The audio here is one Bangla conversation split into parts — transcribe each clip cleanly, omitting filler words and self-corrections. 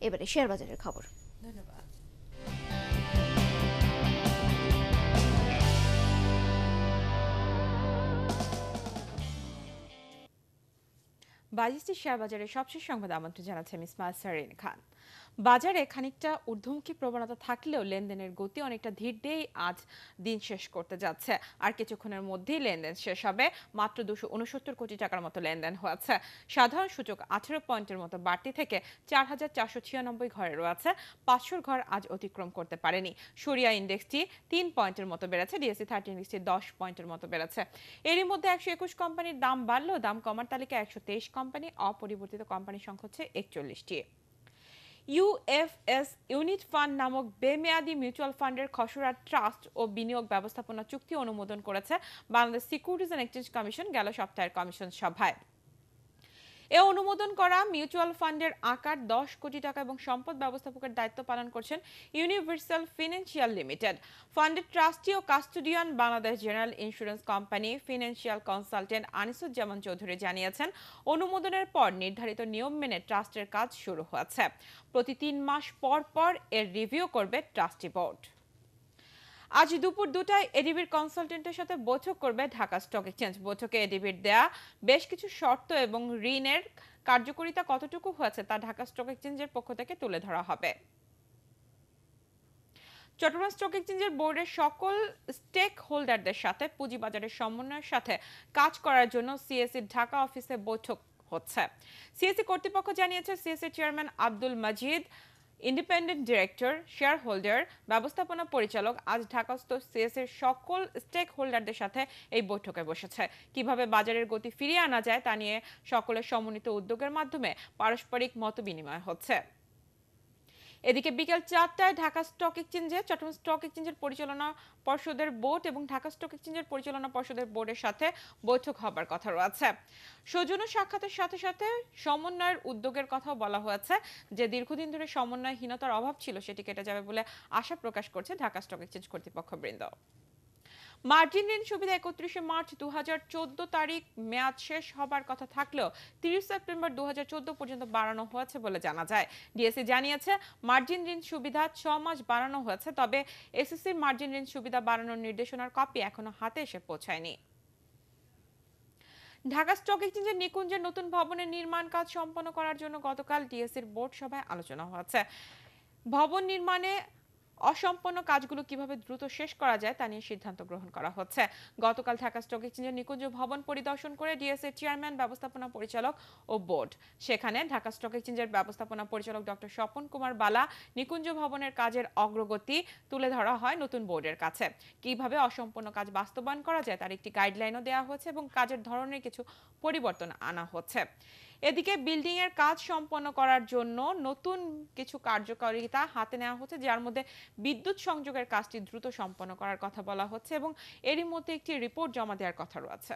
এবারে শেয়ার বাজারের খবর। ধন্যবাদ। বাজিস্টিক শেয়ার বাজারের সবশেষ সংবাদ আমন্ত্রণ জানাচ্ছে আমি ইসমাইল সারিন খান। বাজারে খানিকটা ঊর্ধ্বমুখী প্রবণতা থাকলেও লেনদেনের গতি অনেকটা ধীর দিয়েই আজ দিন শেষ করতে যাচ্ছে। আর কিছুক্ষণের মধ্যেই লেনদেন শেষ হবে। মাত্র 269 কোটি টাকার মতো লেনদেন হয়েছে। সাধারণ সূচক 18 পয়েন্টের মতো বাড়তি থেকে 4,496 ঘরে রয়েছে। 500 ঘর আজ অতিক্রম করতে পারেনি। সরিয়া ইন্ডেক্সটি 3 পয়েন্টের মতো বেড়েছে। ডিএসসি 30 ইন্ডেক্সটি 10 পয়েন্টের মতো বেড়েছে। এরই মধ্যে 121 কোম্পানির দাম বাড়লেও দাম কমার তালিকায় 123 কোম্পানি, অপরিবর্তিত কোম্পানির সংখ্যা হচ্ছে 41টি। ইউএফএস ইউনিট ফান্ড নামক বেমেয়াদি মিউচুয়াল ফান্ডের খসড়া ট্রাস্ট ও বিনিয়োগ ব্যবস্থাপনা চুক্তি অনুমোদন করেছে Bangladesh securities and exchange commission গেল সপ্তাহের কমিশন সভায়। এ অনুমোদন করা মিউচুয়াল ফান্ডের আকার 10 কোটি টাকা এবং সম্পদ ব্যবস্থাপকের দায়িত্ব পালন করছেন ইউনিভার্সাল ফিনান্সিয়াল লিমিটেড। ফান্ডের ট্রাস্টি ও custodian Bangladesh general insurance company financial consultant Anisuzzaman Chowdhury জানিয়েছেন, অনুমোদনের পর নির্ধারিত নিয়ম মেনে ট্রাস্টের কাজ শুরু হয়েছে। প্রতি 3 মাস পর পর এর রিভিউ করবে ট্রাস্টি বোর্ড। আজ দুপুর 2টায় এডিবির কনসালটেন্টের সাথে বৈঠক করবে ঢাকা স্টক এক্সচেঞ্জ। বৈঠকে এডিবির দেয়া বেশ কিছু শর্ত এবং ঋণের কার্যকারিতা কতটুকু হয়েছে তা ঢাকা স্টক এক্সচেঞ্জের পক্ষ থেকে তুলে ধরা হবে। চট্টগ্রাম স্টক এক্সচেঞ্জের বোর্ডের সকল স্টেক হোল্ডারদের সাথে পুঁজিবাজারের সমন্বয়ের সাথে কাজ করার জন্য সিএসসি ঢাকা অফিসে বৈঠক হচ্ছে। সিএসসি কর্তৃপক্ষ জানিয়েছে, CSC chairman Abdul Majid, independent director, share holder, ব্যবস্থাপনা পরিচালক আজ ঢাকাস্থ সিএসসির সকল স্টেক হোল্ডারদের সাথে এই বৈঠকে বসেছে। কিভাবে বাজারের গতি ফিরিয়ে আনা যায় তা নিয়ে সকলের সমন্বিত উদ্যোগের মাধ্যমে পারস্পরিক মতবিনিময় হচ্ছে। এদিকে বিকেল 4টায় ঢাকা স্টক এক্সচেঞ্জে চট্টগ্রাম স্টক এক্সচেঞ্জের পরিচালনা পর্ষদের বোর্ড এবং ঢাকা স্টক এক্সচেঞ্জের পরিচালনা পর্ষদের বোর্ডের সাথে বৈঠক হবার কথা রয়েছে। সৌজন্য সাক্ষাতের সাথে সাথে সমন্বয়ের উদ্যোগের কথাও বলা হয়েছে। যে দীর্ঘদিন ধরে সমন্বয়হীনতার অভাব ছিল সেটি কেটে যাবে বলে আশা প্রকাশ করছে ঢাকা স্টক এক্সচেঞ্জ কর্তৃপক্ষবৃন্দ। মার্জিন ঋণ সুবিধা 31 মার্চ 2014 তারিখ মেয়াদ শেষ হবার কথা থাকলেও 30 সেপ্টেম্বর 2014 পর্যন্ত বাড়ানো হয়েছে বলে জানা যায়। ডিএসসি জানিয়েছে, মার্জিন ঋণ সুবিধা 6 মাস বাড়ানো হয়েছে, তবে এসএসসির মার্জিন ঋণ সুবিধা বাড়ানোর নির্দেশনার কপি এখনো হাতে এসে পৌঁছায়নি। ঢাকা স্টক এক্সচেঞ্জের নিকুঞ্জের নতুন ভবনের নির্মাণ কাজ সম্পন্ন করার জন্য গতকাল ডিএসসির বোর্ড সভায় আলোচনা হয়েছে। ভবন নির্মাণে অসম্পন্ন কাজগুলো কিভাবে দ্রুত শেষ করা যায় তা নিয়ে সিদ্ধান্ত গ্রহণ করা হচ্ছে। গতকাল ঢাকা স্টক এক্সচেঞ্জের নিকুঞ্জ ভবন পরিদর্শন করে ডিএসসি চেয়ারম্যান, ব্যবস্থাপনা পরিচালক ও বোর্ড। সেখানে ঢাকা স্টক এক্সচেঞ্জের ব্যবস্থাপনা পরিচালক ডক্টর স্বপন কুমার বালা নিকুঞ্জ ভবনের কাজের অগ্রগতি তুলে ধরা হয় নতুন বোর্ডের কাছে। কিভাবে অসম্পন্ন কাজ বাস্তবায়ন করা যায় তার একটি গাইডলাইনও দেওয়া হয়েছে এবং কাজের ধরনের কিছু পরিবর্তন আনা হচ্ছে। এদিকে বিল্ডিং এর কাজ সম্পন্ন করার জন্য নতুন কিছু কার্যকারিতা হাতে নেওয়া হচ্ছে, যার মধ্যে বিদ্যুৎ সংযোগের কাজটি দ্রুত সম্পন্ন করার কথা বলা হচ্ছে এবং এরই মধ্যে একটি রিপোর্ট জমা দেওয়ার কথা রয়েছে।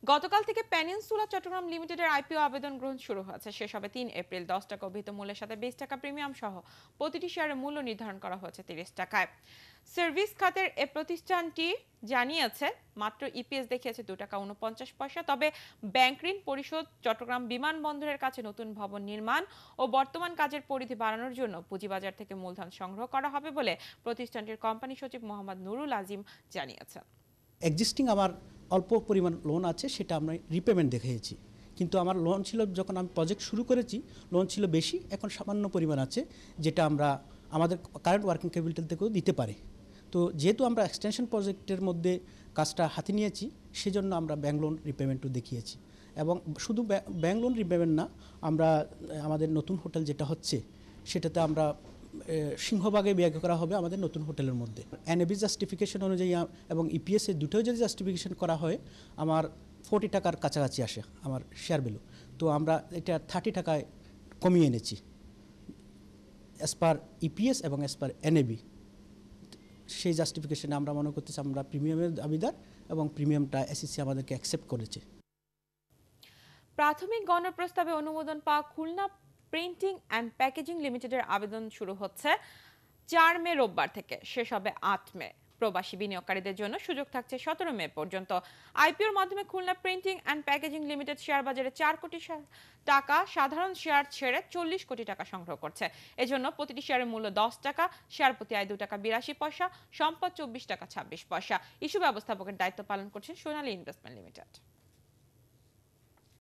গতকাল থেকে পেনিনসুলা চট্টগ্রাম লিমিটেডের আইপিও আবেদন গ্রহণ শুরু হয়েছে। শেষ হবে 3 এপ্রিল। 10 টাকা অভিহিত মূল্যের সাথে 20 টাকা প্রিমিয়াম সহ প্রতিটি শেয়ারের মূল্য নির্ধারণ করা হয়েছে 30 টাকায়। সার্ভিস খাতের এ প্রতিষ্ঠানটি জানিয়েছে, মাত্র ইপিএস দেখিয়েছে 2 টাকা 49 পয়সা। তবে ব্যাংক ঋণ পরিশোধ, চট্টগ্রাম বিমানবন্দরের কাছে নতুন ভবন নির্মাণ ও বর্তমান কাজের পরিধি বাড়ানোর জন্য পুঁজিবাজার থেকে মূলধন সংগ্রহ করা হবে বলে প্রতিষ্ঠানটির কোম্পানি সচিব মোহাম্মদ নুরুল আজিম জানিয়েছেন। এক্সিস্টিং আমার অল্প পরিমাণ লোন আছে, সেটা আমরা রিপেমেন্ট দেখিয়েছি। কিন্তু আমার লোন ছিল, যখন আমি প্রজেক্ট শুরু করেছি লোন ছিল বেশি, এখন সামান্য পরিমাণ আছে যেটা আমরা আমাদের কারেন্ট ওয়ার্কিং ক্যাপিটাল থেকেও দিতে পারি। তো যেহেতু আমরা এক্সটেনশন প্রজেক্টের মধ্যে কাজটা হাতে নিয়েছি, সেজন্য আমরা ব্যাংক লোন রিপেমেন্টও দেখিয়েছি। এবং শুধু ব্যাংক লোন রিপেমেন্ট না, আমরা আমাদের নতুন হোটেল যেটা হচ্ছে সেটাতে আমরা সিংহভাগে ব্যয় করা হবে আমাদের নতুন হোটেলের মধ্যে। এনএবি জাস্টিফিকেশন অনুযায়ী এবং ইপিএসের দুটোই যদি জাস্টিফিকেশন করা হয়, আমার 40 টাকার কাছাকাছি আসে আমার শেয়ার ভ্যালু। তো আমরা এটা 30 টাকায় কমিয়ে এনেছি অ্যাজ পার ইপিএস এবং অ্যাজ পার এনএবি। সেই জাস্টিফিকেশনে আমরা মনে করতেছি আমরা প্রিমিয়ামের দাবিদার এবং প্রিমিয়ামটা এসএসসি আমাদেরকে অ্যাকসেপ্ট করেছে। প্রাথমিক গণপ্রস্তাবে অনুমোদন পাওয়া খুলনা প্রিন্টিং অ্যান্ড প্যাকেজিং লিমিটেডের আবেদন শুরু হচ্ছে 4 মে রোববার থেকে, শেষ হবে 8 মে। প্রবাসী বিনিয়োগকারীদের জন্য সুযোগ থাকছে 17 মে পর্যন্ত। আইপিওর মাধ্যমে Khulna printing and packaging limited share বাজারে 4 কোটি টাকা সাধারণ শেয়ার ছেড়ে 40 কোটি টাকা সংগ্রহ করছে। এজন্য প্রতিটি শেয়ারের মূল্য 10 টাকা, শেয়ার প্রতি আয় 2 টাকা 82 পয়সা, সম্পদ 24 টাকা 26 পয়সা। ইস্যু ব্যবস্থাপকের দায়িত্ব পালন করছেন সোনালী ইনভেস্টমেন্ট লিমিটেড।